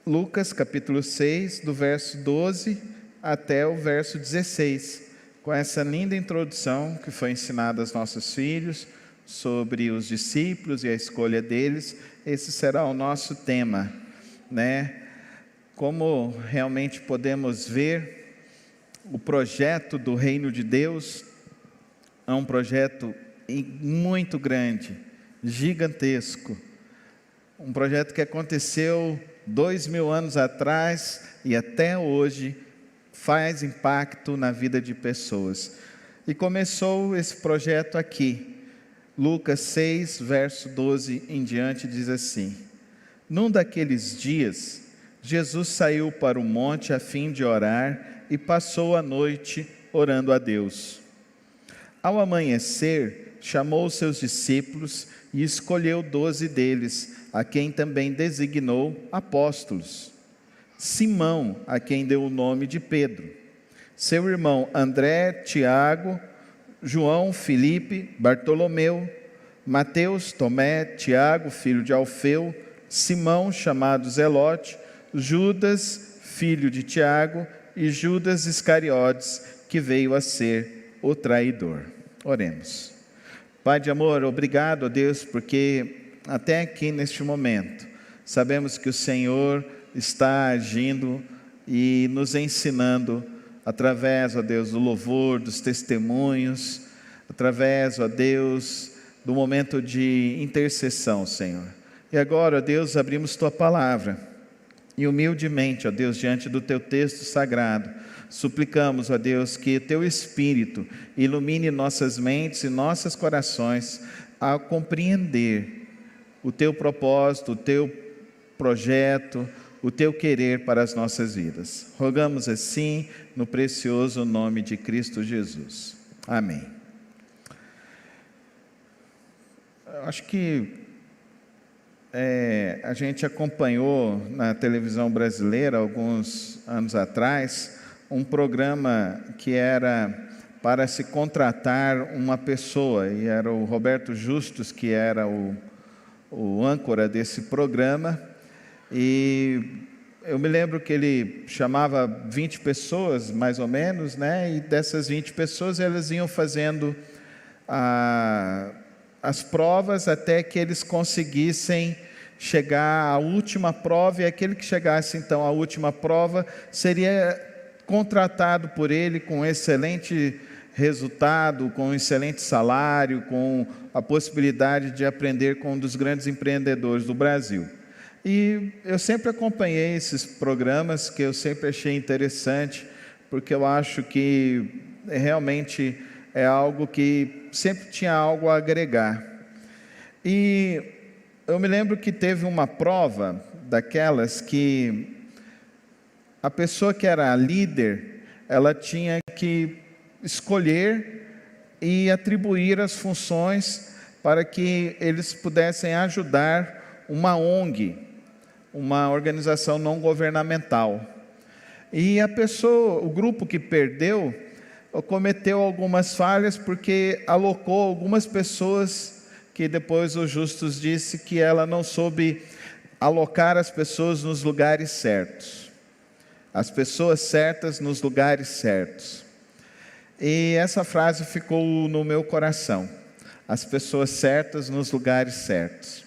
Lucas capítulo 6, do verso 12 até o verso 16, com essa linda introdução que foi ensinada aos nossos filhos sobre os discípulos e a escolha deles. Esse será o nosso tema, né? Como realmente podemos ver, o projeto do reino de Deus é um projeto muito grande, gigantesco, um projeto que aconteceu 2000 anos atrás e até hoje faz impacto na vida de pessoas. E começou esse projeto aqui. Lucas 6, verso 12 em diante, diz assim: Num daqueles dias, Jesus saiu para o monte a fim de orar e passou a noite orando a Deus. Ao amanhecer, chamou seus discípulos e escolheu 12 deles, a quem também designou apóstolos. Simão, a quem deu o nome de Pedro, seu irmão André, Tiago, João, Filipe, Bartolomeu, Mateus, Tomé, Tiago, filho de Alfeu, Simão, chamado Zelote, Judas, filho de Tiago, e Judas Iscariotes, que veio a ser o traidor. Oremos. Pai de amor, obrigado a Deus, porque até aqui neste momento, sabemos que o Senhor está agindo e nos ensinando através, ó Deus, do louvor, dos testemunhos, através, ó Deus, do momento de intercessão, Senhor. E agora, ó Deus, abrimos Tua palavra e humildemente, ó Deus, diante do Teu texto sagrado, suplicamos, ó Deus, que Teu Espírito ilumine nossas mentes e nossos corações a compreender o Teu propósito, o Teu projeto, o Teu querer para as nossas vidas. Rogamos assim no precioso nome de Cristo Jesus. Amém. Eu acho que a gente acompanhou na televisão brasileira, alguns anos atrás, um programa que era para se contratar uma pessoa, e era o Roberto Justus, que era o âncora desse programa, e eu me lembro que ele chamava 20 pessoas, mais ou menos, né? E dessas 20 pessoas, elas iam fazendo as provas até que eles conseguissem chegar à última prova, e aquele que chegasse então à última prova seria contratado por ele com excelente resultado, com um excelente salário, com a possibilidade de aprender com um dos grandes empreendedores do Brasil. E eu sempre acompanhei esses programas, que eu sempre achei interessante, porque eu acho que realmente é algo que sempre tinha algo a agregar. E eu me lembro que teve uma prova daquelas que a pessoa que era a líder, ela tinha que escolher e atribuir as funções para que eles pudessem ajudar uma ONG, uma organização não governamental. E a pessoa, o grupo que perdeu, cometeu algumas falhas porque alocou algumas pessoas que depois o Justus disse que ela não soube alocar as pessoas nos lugares certos. As pessoas certas nos lugares certos. E essa frase ficou no meu coração. As pessoas certas nos lugares certos.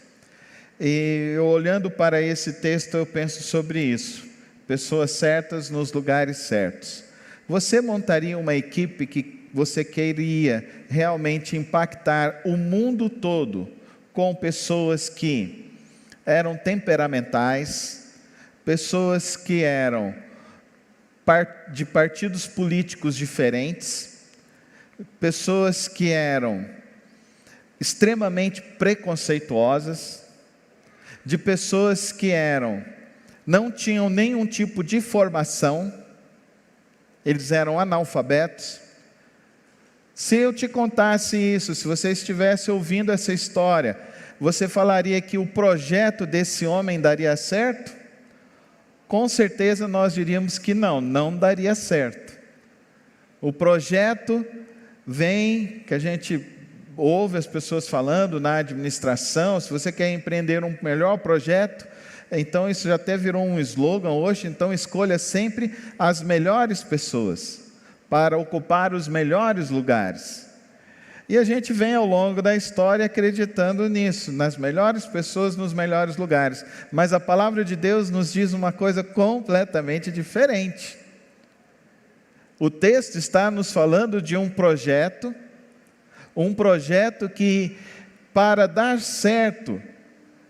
E eu, olhando para esse texto, eu penso sobre isso. Pessoas certas nos lugares certos. Você montaria uma equipe que você queria realmente impactar o mundo todo com pessoas que eram temperamentais, pessoas que eram de partidos políticos diferentes, pessoas que eram extremamente preconceituosas, de pessoas que não tinham nenhum tipo de formação, eles eram analfabetos. Se eu te contasse isso, se você estivesse ouvindo essa história, você falaria que o projeto desse homem daria certo? Com certeza nós diríamos que não daria certo. O projeto vem, que a gente ouve as pessoas falando na administração, se você quer empreender um melhor projeto, Então isso já até virou um slogan hoje. Então escolha sempre as melhores pessoas para ocupar os melhores lugares. E a gente vem ao longo da história acreditando nisso, nas melhores pessoas, nos melhores lugares. Mas a palavra de Deus nos diz uma coisa completamente diferente. O texto está nos falando de um projeto que, para dar certo,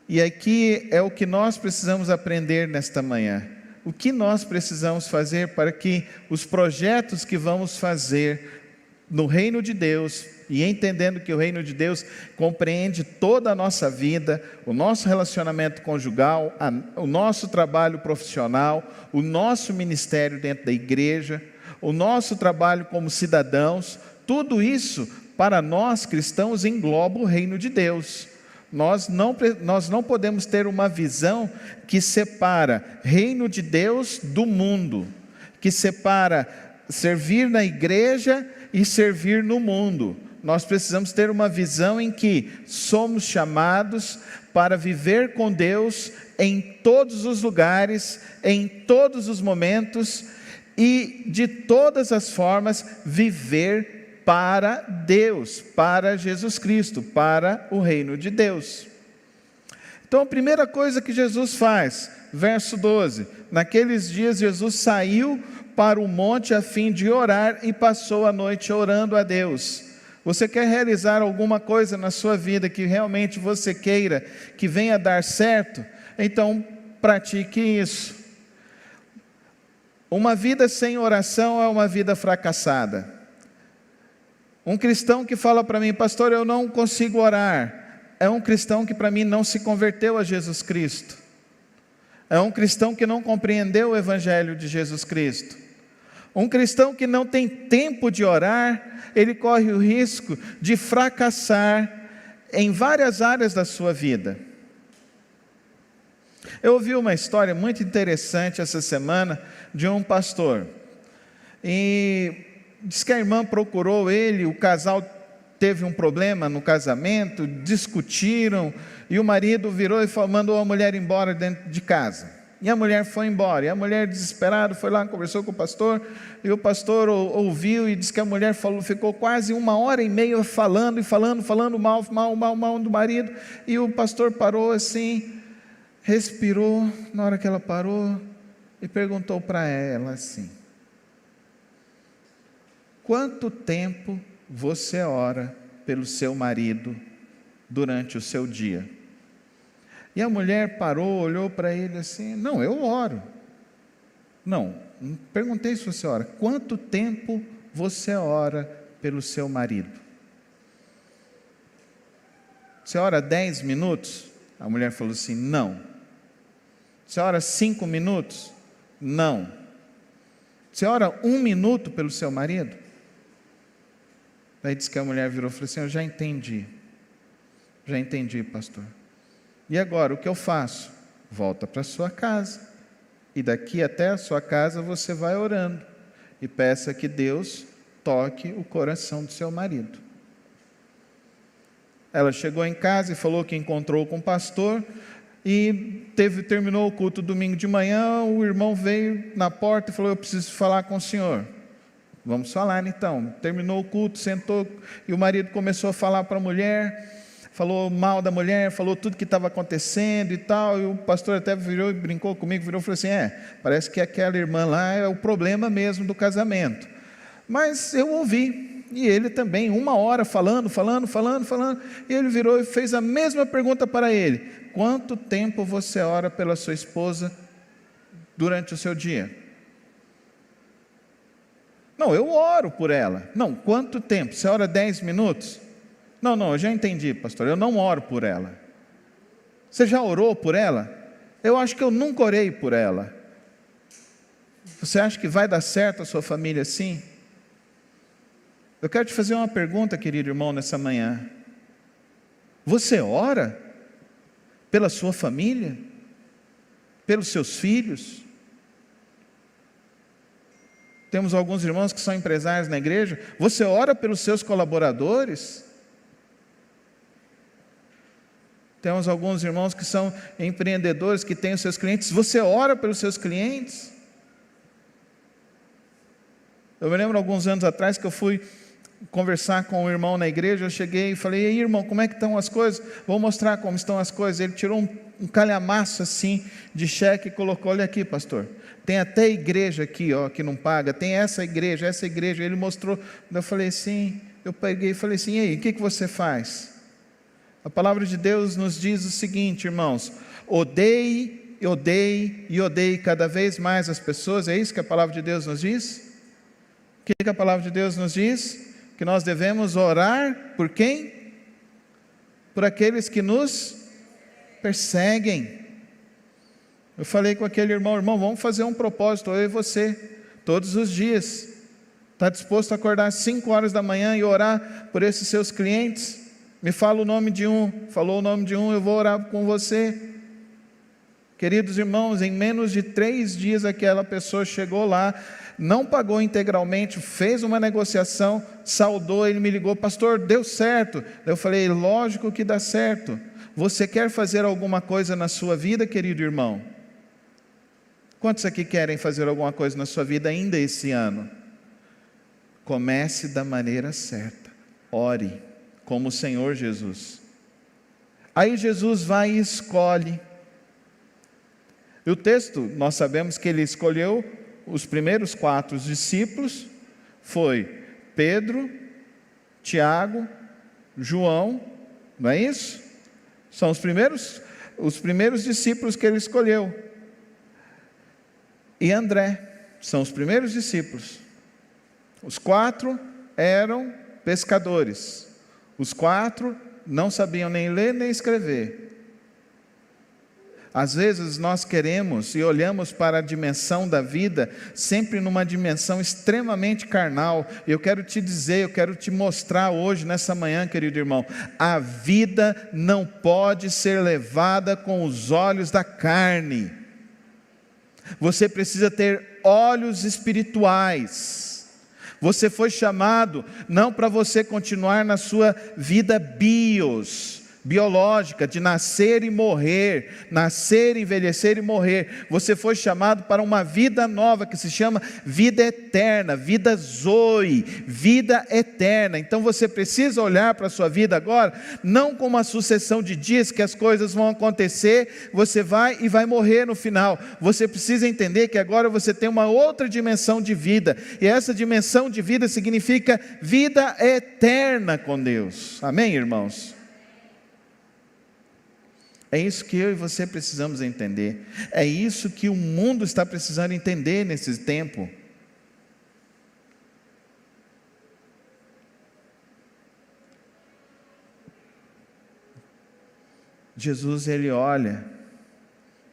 e aqui é o que nós precisamos aprender nesta manhã. O que nós precisamos fazer para que os projetos que vamos fazer no reino de Deus, e entendendo que o reino de Deus compreende toda a nossa vida, o nosso relacionamento conjugal, o nosso trabalho profissional, o nosso ministério dentro da igreja, o nosso trabalho como cidadãos, tudo isso para nós cristãos engloba o reino de Deus. Nós não podemos ter uma visão que separa reino de Deus do mundo, que separa servir na igreja e servir no mundo. Nós precisamos ter uma visão em que somos chamados para viver com Deus em todos os lugares, em todos os momentos e de todas as formas viver para Deus, para Jesus Cristo, para o reino de Deus. Então a primeira coisa que Jesus faz, verso 12, naqueles dias Jesus saiu para o monte a fim de orar e passou a noite orando a Deus. Você quer realizar alguma coisa na sua vida que realmente você queira que venha dar certo? Então pratique isso. Uma vida sem oração é uma vida fracassada. Um cristão que fala para mim, pastor, eu não consigo orar, é um cristão que para mim não se converteu a Jesus Cristo. É um cristão que não compreendeu o evangelho de Jesus Cristo. Um cristão que não tem tempo de orar, ele corre o risco de fracassar em várias áreas da sua vida. Eu ouvi uma história muito interessante essa semana de um pastor. E diz que a irmã procurou ele, o casal teve um problema no casamento, discutiram, e o marido virou e mandou a mulher embora dentro de casa. E a mulher foi embora, e a mulher desesperada foi lá, conversou com o pastor, e o pastor ouviu e disse que a mulher ficou quase 1h30 falando mal do marido, e o pastor parou assim, respirou, na hora que ela parou, e perguntou para ela assim, quanto tempo você ora pelo seu marido durante o seu dia? E a mulher parou, olhou para ele assim, não, eu oro. Não perguntei se você ora. Quanto tempo você ora pelo seu marido? Você ora 10 minutos? A mulher falou assim, não. Você ora 5 minutos? Não. Você ora 1 minuto pelo seu marido? Daí disse que a mulher virou e falou assim, eu já entendi, pastor. E agora, o que eu faço? Volta para a sua casa, e daqui até a sua casa você vai orando, e peça que Deus toque o coração do seu marido. Ela chegou em casa e falou que encontrou com o pastor, e terminou o culto domingo de manhã, o irmão veio na porta e falou, eu preciso falar com o senhor. Vamos falar então. Terminou o culto, sentou, e o marido começou a falar para a mulher, falou mal da mulher, falou tudo que estava acontecendo e tal, e o pastor até virou e brincou comigo, virou e falou assim, parece que aquela irmã lá é o problema mesmo do casamento. Mas eu ouvi, e ele também, 1 hora falando, e ele virou e fez a mesma pergunta para ele, quanto tempo você ora pela sua esposa durante o seu dia? Não, eu oro por ela. Não, quanto tempo? Você ora 10 minutos? Não, eu já entendi, pastor, eu não oro por ela. Você já orou por ela? Eu acho que eu nunca orei por ela. Você acha que vai dar certo a sua família assim? Eu quero te fazer uma pergunta, querido irmão, nessa manhã. Você ora pela sua família? Pelos seus filhos? Temos alguns irmãos que são empresários na igreja. Você ora pelos seus colaboradores? Temos alguns irmãos que são empreendedores, que têm os seus clientes. Você ora pelos seus clientes? Eu me lembro alguns anos atrás que eu fui conversar com um irmão na igreja. Eu cheguei e falei: e aí, irmão, como é que estão as coisas? Vou mostrar como estão as coisas. Ele tirou um calhamaço assim de cheque e colocou: olha aqui, pastor, tem até igreja aqui, ó, que não paga, tem essa igreja. Ele mostrou. Eu falei assim, eu peguei e falei assim: e aí, o que você faz? A palavra de Deus nos diz o seguinte, irmãos: odeie e odeie cada vez mais as pessoas. É isso que a palavra de Deus nos diz? O que a palavra de Deus nos diz? Que nós devemos orar por quem? Por aqueles que nos perseguem. Eu falei com aquele irmão: vamos fazer um propósito, eu e você, todos os dias. Está disposto a acordar às 5 horas da manhã e orar por esses seus clientes? Me fala o nome de um. Falou o nome de um, eu vou orar com você. Queridos irmãos, em menos de 3 dias aquela pessoa chegou lá, não pagou integralmente, fez uma negociação, saudou, ele me ligou: pastor, deu certo? Eu falei: lógico que dá certo. Você quer fazer alguma coisa na sua vida, querido irmão? Quantos aqui querem fazer alguma coisa na sua vida ainda esse ano? Comece da maneira certa, ore como o Senhor Jesus. Aí Jesus vai e escolhe. E o texto, nós sabemos que ele escolheu os primeiros 4 discípulos, foi Pedro, Tiago, João, não é isso? São os primeiros discípulos que ele escolheu. E André, são os primeiros discípulos. Os 4 eram pescadores. Os 4 não sabiam nem ler nem escrever. Às vezes nós queremos e olhamos para a dimensão da vida sempre numa dimensão extremamente carnal. Eu quero te dizer, eu quero te mostrar hoje, nessa manhã, querido irmão, a vida não pode ser levada com os olhos da carne. Você precisa ter olhos espirituais. Você foi chamado não para você continuar na sua vida biológica, de nascer e morrer, nascer, envelhecer e morrer. Você foi chamado para uma vida nova, que se chama vida eterna, vida zoe, vida eterna. Então você precisa olhar para a sua vida agora, não como uma sucessão de dias que as coisas vão acontecer, você vai e vai morrer no final. Você precisa entender que agora você tem uma outra dimensão de vida, e essa dimensão de vida significa vida eterna com Deus. Amém, irmãos? É isso que eu e você precisamos entender. É isso que o mundo está precisando entender nesse tempo. Jesus, ele olha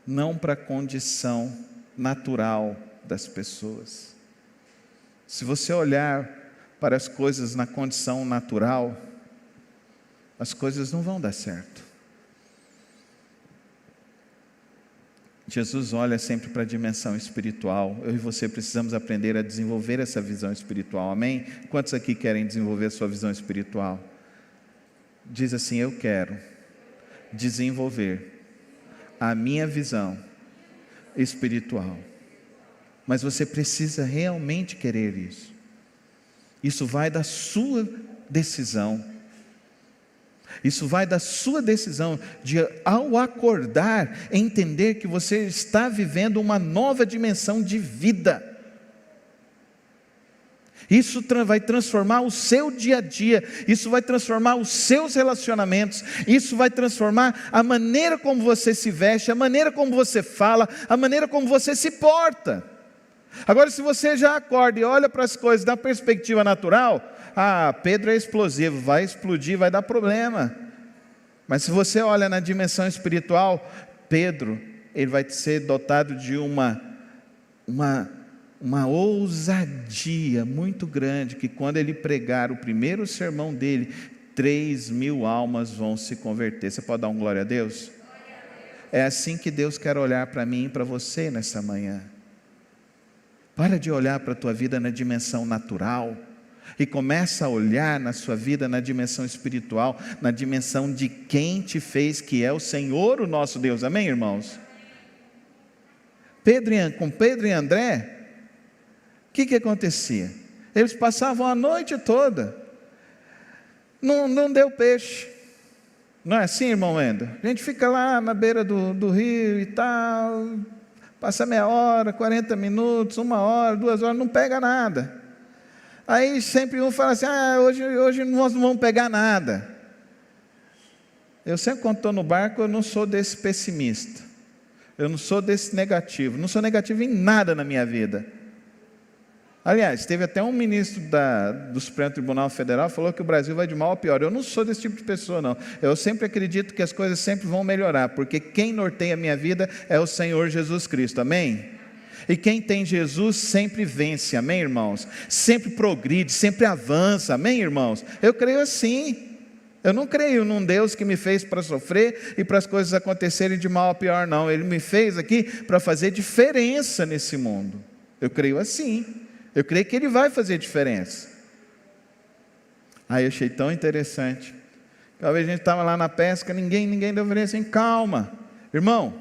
não para a condição natural das pessoas. Se você olhar para as coisas na condição natural, as coisas não vão dar certo. Jesus olha sempre para a dimensão espiritual. Eu e você precisamos aprender a desenvolver essa visão espiritual, amém? Quantos aqui querem desenvolver a sua visão espiritual? Diz assim: eu quero desenvolver a minha visão espiritual. Mas você precisa realmente querer isso. Isso vai da sua decisão. Isso vai da sua decisão de, ao acordar, entender que você está vivendo uma nova dimensão de vida. Isso vai transformar o seu dia a dia, isso vai transformar os seus relacionamentos, isso vai transformar a maneira como você se veste, a maneira como você fala, a maneira como você se porta. Agora, se você já acorda e olha para as coisas da perspectiva natural, Pedro é explosivo, vai explodir, vai dar problema. Mas se você olha na dimensão espiritual, Pedro, ele vai ser dotado de uma ousadia muito grande, que quando ele pregar o primeiro sermão dele, 3.000 almas vão se converter. Você pode dar um glória a Deus? É assim que Deus quer olhar para mim e para você nessa manhã. Para de olhar para a tua vida na dimensão natural. E começa a olhar na sua vida na dimensão espiritual, na dimensão de quem te fez, que é o Senhor, o nosso Deus. Amém, irmãos? Com Pedro e André, o que acontecia? Eles passavam a noite toda, não deu peixe. Não é assim, irmão Wendel? A gente fica lá na beira do rio e tal, passa meia hora, 40 minutos, 1 hora, 2 horas, não pega nada. Aí sempre um fala assim, hoje nós não vamos pegar nada. Eu sempre, quando estou no barco, eu não sou desse pessimista, eu não sou desse negativo, não sou negativo em nada na minha vida. Aliás, teve até um ministro do Supremo Tribunal Federal que falou que o Brasil vai de mal a pior. Eu não sou desse tipo de pessoa, não. Eu sempre acredito que as coisas sempre vão melhorar, porque quem norteia a minha vida é o Senhor Jesus Cristo, amém? E quem tem Jesus sempre vence, amém, irmãos? Sempre progride, sempre avança, amém, irmãos? Eu creio assim. Eu não creio num Deus que me fez para sofrer e para as coisas acontecerem de mal a pior, não. Ele me fez aqui para fazer diferença nesse mundo. Eu creio assim. Eu creio que Ele vai fazer diferença. Aí eu achei tão interessante. Talvez a gente estava lá na pesca, ninguém deveria assim, calma, irmão,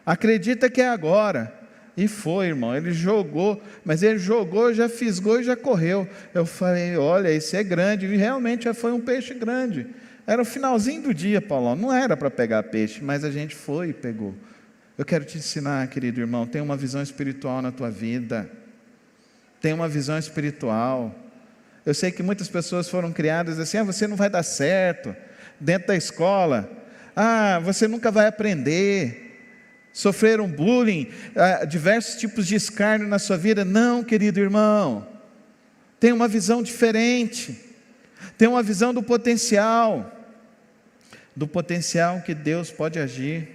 acredita que é agora. E foi, irmão, ele jogou, mas ele jogou, já fisgou e já correu. Eu falei, olha, esse é grande, e realmente já foi um peixe grande. Era o finalzinho do dia, Paulão, não era para pegar peixe, mas a gente foi e pegou. Eu quero te ensinar, querido irmão, tem uma visão espiritual na tua vida. Tem uma visão espiritual. Eu sei que muitas pessoas foram criadas assim, você não vai dar certo, dentro da escola, você nunca vai aprender, sofreram bullying, diversos tipos de escárnio na sua vida. Não, querido irmão, tem uma visão diferente, tem uma visão do potencial que Deus pode agir.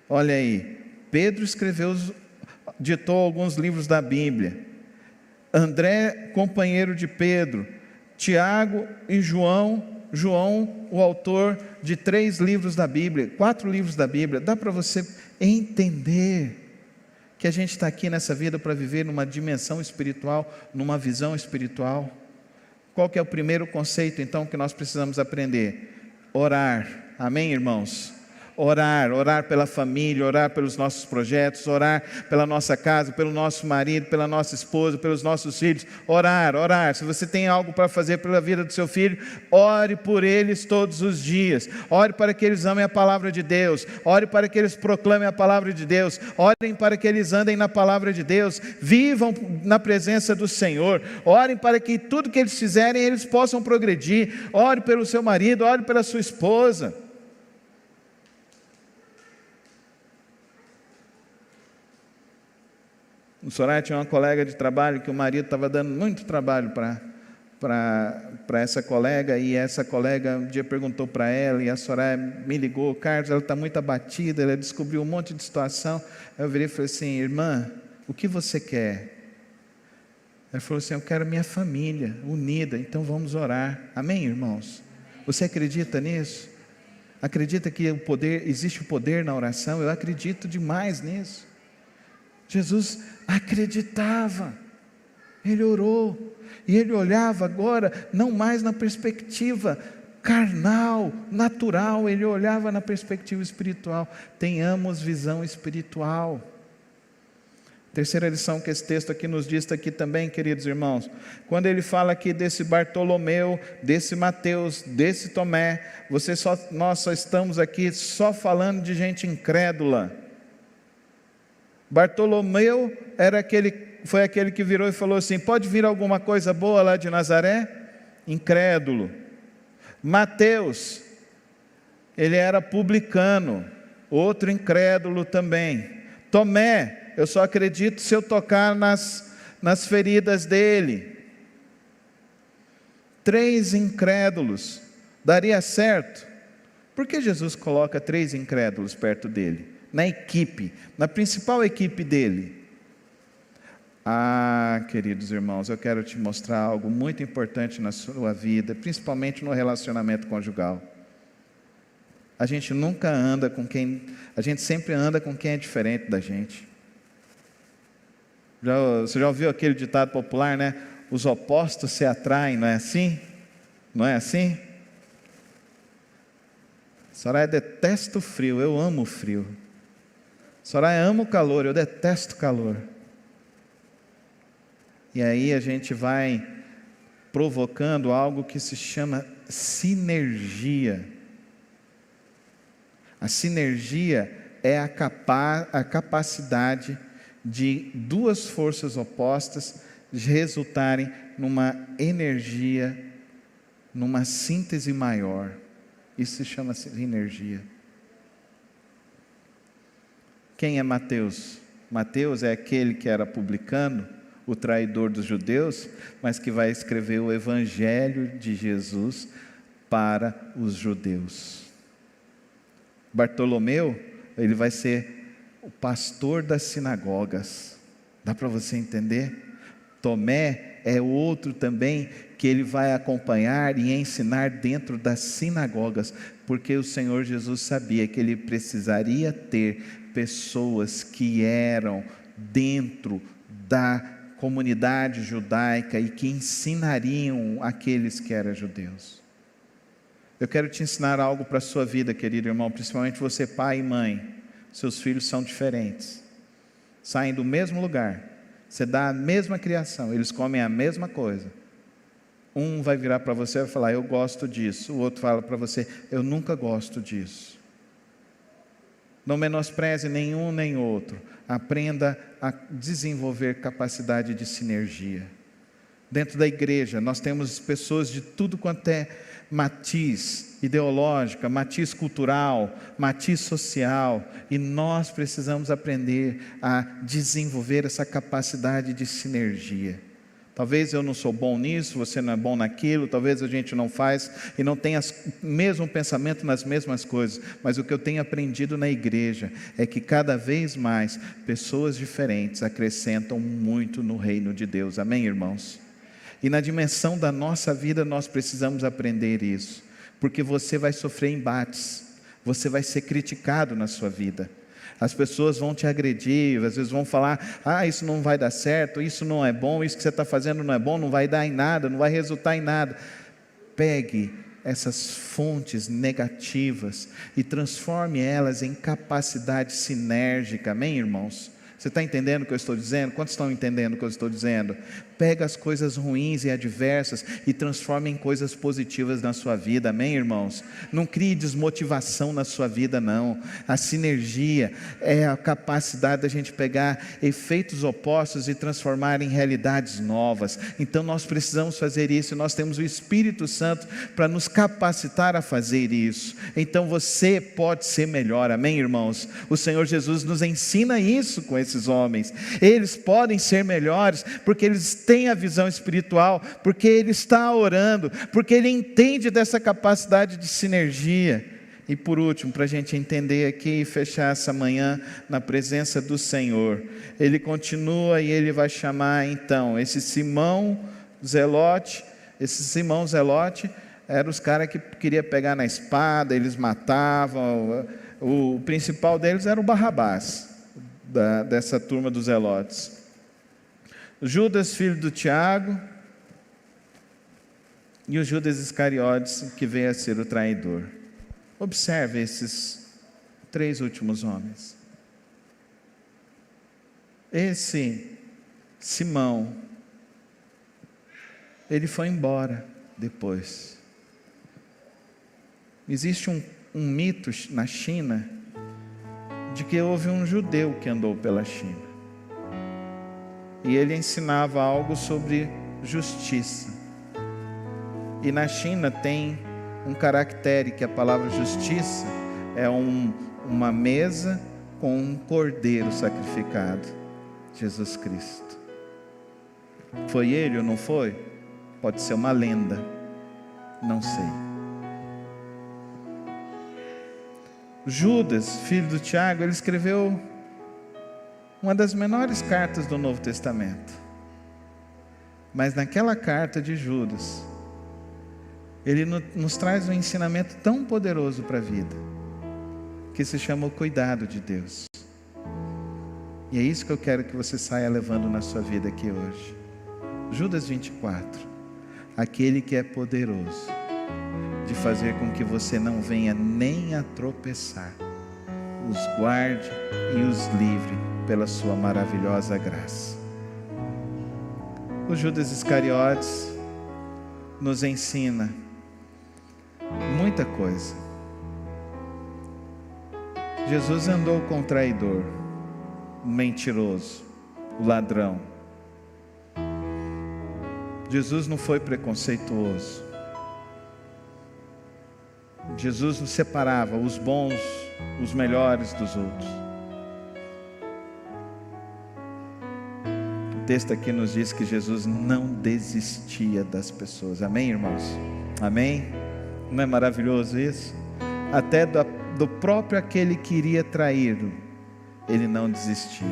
Olha aí, Pedro ditou alguns livros da Bíblia, André, companheiro de Pedro, Tiago e João, o autor de 3 livros da Bíblia, 4 livros da Bíblia. Dá para você entender que a gente está aqui nessa vida para viver numa dimensão espiritual, numa visão espiritual. Qual que é o primeiro conceito então que nós precisamos aprender? Orar, amém, irmãos? Orar pela família, orar pelos nossos projetos, orar pela nossa casa, pelo nosso marido, pela nossa esposa, pelos nossos filhos. Orar. Se você tem algo para fazer pela vida do seu filho, ore por eles todos os dias. Ore para que eles amem a palavra de Deus. Ore para que eles proclamem a palavra de Deus. Orem para que eles andem na palavra de Deus. Vivam na presença do Senhor. Orem para que tudo que eles fizerem, eles possam progredir. Ore pelo seu marido, ore pela sua esposa. No Soraya tinha uma colega de trabalho que o marido estava dando muito trabalho para essa colega, e essa colega um dia perguntou para ela, e a Soraya me ligou, Carlos, ela está muito abatida, ela descobriu um monte de situação. Eu virei e falei assim, irmã, o que você quer? Ela falou assim, eu quero minha família unida, então vamos orar. Amém, irmãos? Você acredita nisso? Acredita que existe o poder na oração? Eu acredito demais nisso. Jesus acreditava, Ele orou, e Ele olhava agora, não mais na perspectiva carnal, natural, Ele olhava na perspectiva espiritual. Tenhamos visão espiritual. Terceira lição que esse texto aqui nos diz, aqui também, queridos irmãos, quando ele fala aqui desse Bartolomeu, desse Mateus, desse Tomé, nós só estamos aqui só falando de gente incrédula. Bartolomeu foi aquele que virou e falou assim, pode vir alguma coisa boa lá de Nazaré? Incrédulo. Mateus, ele era publicano, outro incrédulo também. Tomé, eu só acredito se eu tocar nas feridas dele. 3 incrédulos, daria certo? Por que Jesus coloca 3 incrédulos perto dele? Na equipe, na principal equipe dele. Queridos irmãos, eu quero te mostrar algo muito importante na sua vida, principalmente no relacionamento conjugal. A gente sempre anda com quem é diferente da gente. Você já ouviu aquele ditado popular, né? os opostos se atraem, não é assim? Não é assim? Soraya detesta o frio, eu amo o frio. Soraya ama o calor, eu detesto o calor. E aí a gente vai provocando algo que se chama sinergia. A sinergia é a capacidade de duas forças opostas resultarem numa energia, numa síntese maior. Isso se chama sinergia. Quem é Mateus? Mateus é aquele que era publicano, o traidor dos judeus, mas que vai escrever o Evangelho de Jesus para os judeus. Bartolomeu, ele vai ser o pastor das sinagogas. Dá para você entender? Tomé é outro também que ele vai acompanhar e ensinar dentro das sinagogas, porque o Senhor Jesus sabia que ele precisaria ter pessoas que eram dentro da comunidade judaica e que ensinariam aqueles que eram judeus. Eu quero te ensinar algo para a sua vida, querido irmão, principalmente você, pai e mãe. Seus filhos são diferentes, saem do mesmo lugar, você dá a mesma criação, eles comem a mesma coisa. Um vai virar para você e vai falar, eu gosto disso. O outro fala para você, eu nunca gosto disso. Não menospreze nenhum nem outro. Aprenda a desenvolver capacidade de sinergia. Dentro da igreja, nós temos pessoas de tudo quanto é matiz ideológica, matiz cultural, matiz social, e nós precisamos aprender a desenvolver essa capacidade de sinergia. Talvez eu não sou bom nisso, você não é bom naquilo, talvez a gente não faz e não tenha o mesmo pensamento nas mesmas coisas, mas o que eu tenho aprendido na igreja é que cada vez mais pessoas diferentes acrescentam muito no reino de Deus, amém, irmãos? E na dimensão da nossa vida nós precisamos aprender isso, porque você vai sofrer embates, você vai ser criticado na sua vida. As pessoas vão te agredir, às vezes vão falar, isso não vai dar certo, isso não é bom, isso que você está fazendo não é bom, não vai dar em nada, não vai resultar em nada. Pegue essas fontes negativas e transforme elas em capacidade sinérgica, amém, irmãos? Você está entendendo o que eu estou dizendo? Quantos estão entendendo o que eu estou dizendo? Pega as coisas ruins e adversas e transforma em coisas positivas na sua vida, amém, irmãos? Não crie desmotivação na sua vida, não. A sinergia é a capacidade da gente pegar efeitos opostos e transformar em realidades novas. Então nós precisamos fazer isso, nós temos o Espírito Santo para nos capacitar a fazer isso. Então você pode ser melhor, amém, irmãos? O Senhor Jesus nos ensina isso com esses homens. Eles podem ser melhores porque eles têm a visão espiritual, porque ele está orando, porque ele entende dessa capacidade de sinergia. E por último, para a gente entender aqui e fechar essa manhã na presença do Senhor, ele continua e ele vai chamar então esse Simão Zelote. Esse Simão Zelote eram os caras que queriam pegar na espada, eles matavam. O principal deles era o Barrabás, dessa turma dos Zelotes. Judas, filho do Tiago, e o Judas Iscariotes, que veio a ser o traidor. Observe esses três últimos homens. Esse Simão, ele foi embora depois. Existe um mito na China de que houve um judeu que andou pela China e ele ensinava algo sobre justiça. E na China tem um caractere que a palavra justiça é uma mesa com um cordeiro sacrificado, Jesus Cristo. Foi ele ou não foi? Pode ser uma lenda, não sei. Judas, filho do Tiago, ele escreveu uma das menores cartas do Novo Testamento. Mas naquela carta de Judas, ele nos traz um ensinamento tão poderoso para a vida, que se chama o cuidado de Deus. E é isso que eu quero que você saia levando na sua vida aqui hoje. Judas 24, aquele que é poderoso de fazer com que você não venha nem a tropeçar, os guarde e os livre pela sua maravilhosa graça. O Judas Iscariotes nos ensina muita coisa. Jesus andou com o traidor, o mentiroso, o ladrão. Jesus não foi preconceituoso. Jesus nos separava os bons, os melhores dos outros. O texto aqui nos diz que Jesus não desistia das pessoas. Amém, irmãos? Amém? Não é maravilhoso isso? Até do próprio aquele que iria traí-lo, ele não desistia.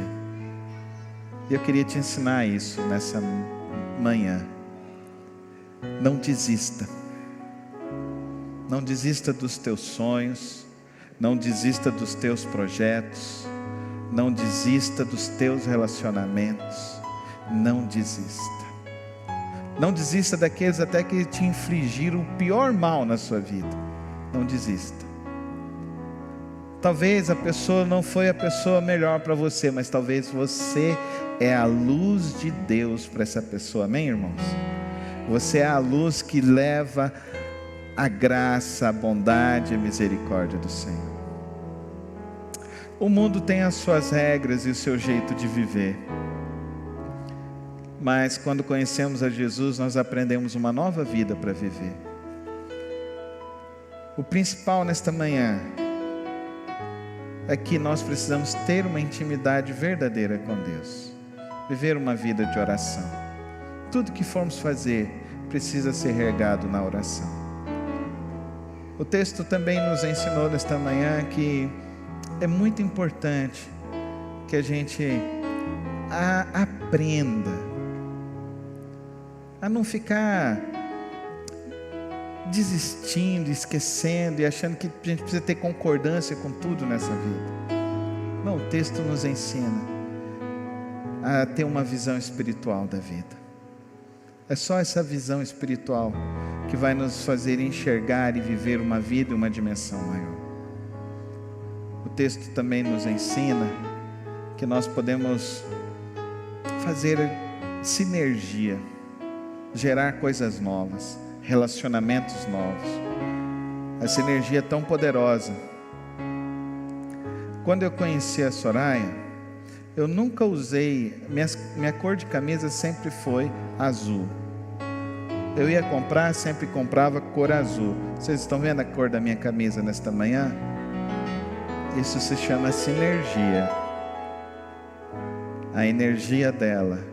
E eu queria te ensinar isso nessa manhã. Não desista. Não desista dos teus sonhos. Não desista dos teus projetos. Não desista dos teus relacionamentos. Não desista. Não desista daqueles até que te infligiram o pior mal na sua vida. Não desista. Talvez a pessoa não foi a pessoa melhor para você, mas talvez você é a luz de Deus para essa pessoa. Amém, irmãos? Você é a luz que leva a graça, a bondade e a misericórdia do Senhor. O mundo tem as suas regras e o seu jeito de viver. Mas quando conhecemos a Jesus, nós aprendemos uma nova vida para viver. O principal nesta manhã é que nós precisamos ter uma intimidade verdadeira com Deus. Viver uma vida de oração. Tudo que formos fazer precisa ser regado na oração. O texto também nos ensinou nesta manhã que é muito importante que a gente aprenda a não ficar desistindo, esquecendo e achando que a gente precisa ter concordância com tudo nessa vida. Não, o texto nos ensina a ter uma visão espiritual da vida. É só essa visão espiritual que vai nos fazer enxergar e viver uma vida e uma dimensão maior. O texto também nos ensina que nós podemos fazer sinergia, gerar coisas novas, relacionamentos novos. Essa energia é tão poderosa. Quando eu conheci a Soraya, eu nunca usei, minha cor de camisa sempre foi azul. Eu ia comprar, sempre comprava cor azul. Vocês estão vendo a cor da minha camisa nesta manhã? Isso se chama sinergia. A energia dela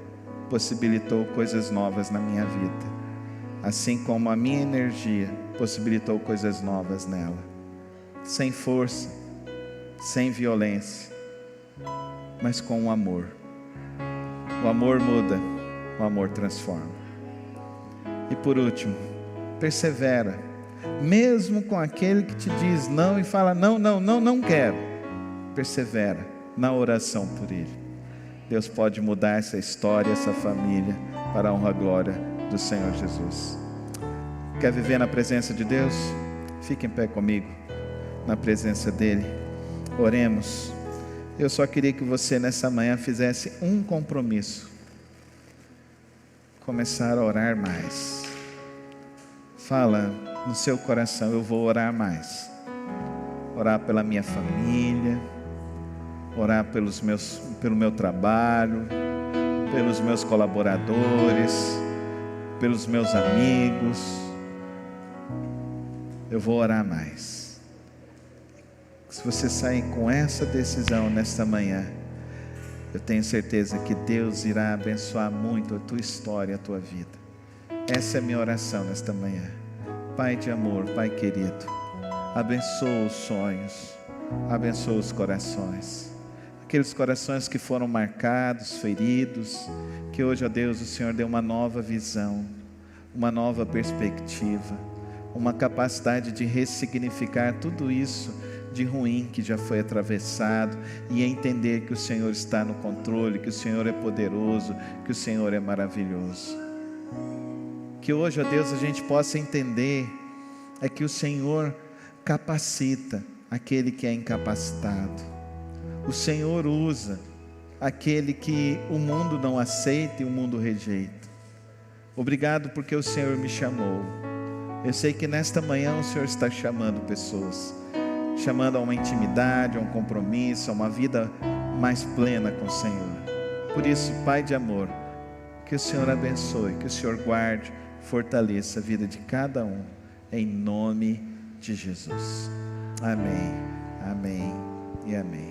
possibilitou coisas novas na minha vida, assim como a minha energia possibilitou coisas novas nela. Sem força, sem violência, mas com o amor. O amor muda, o amor transforma. E por último, persevera, mesmo com aquele que te diz não e fala não quero. Persevera na oração por ele. Deus pode mudar essa história, essa família, para a honra e glória do Senhor Jesus. Quer viver na presença de Deus? Fique em pé comigo, na presença dele. Oremos. Eu só queria que você nessa manhã fizesse um compromisso. Começar a orar mais. Fala no seu coração, eu vou orar mais. Orar pela minha família, orar pelo meu trabalho, pelos meus colaboradores, pelos meus amigos. Eu vou orar mais. Se você sair com essa decisão nesta manhã, eu tenho certeza que Deus irá abençoar muito a tua história, a tua vida. Essa é a minha oração nesta manhã. Pai de amor, Pai querido, abençoa os sonhos, abençoa os corações. Aqueles corações que foram marcados, feridos, que hoje, ó Deus, o Senhor deu uma nova visão, uma nova perspectiva, uma capacidade de ressignificar tudo isso de ruim que já foi atravessado e entender que o Senhor está no controle, que o Senhor é poderoso, que o Senhor é maravilhoso. Que hoje, ó Deus, a gente possa entender é que o Senhor capacita aquele que é incapacitado. O Senhor usa aquele que o mundo não aceita e o mundo rejeita. Obrigado porque o Senhor me chamou. Eu sei que nesta manhã o Senhor está chamando pessoas, chamando a uma intimidade, a um compromisso, a uma vida mais plena com o Senhor. Por isso, Pai de amor, que o Senhor abençoe, que o Senhor guarde, fortaleça a vida de cada um, em nome de Jesus. Amém, amém e amém.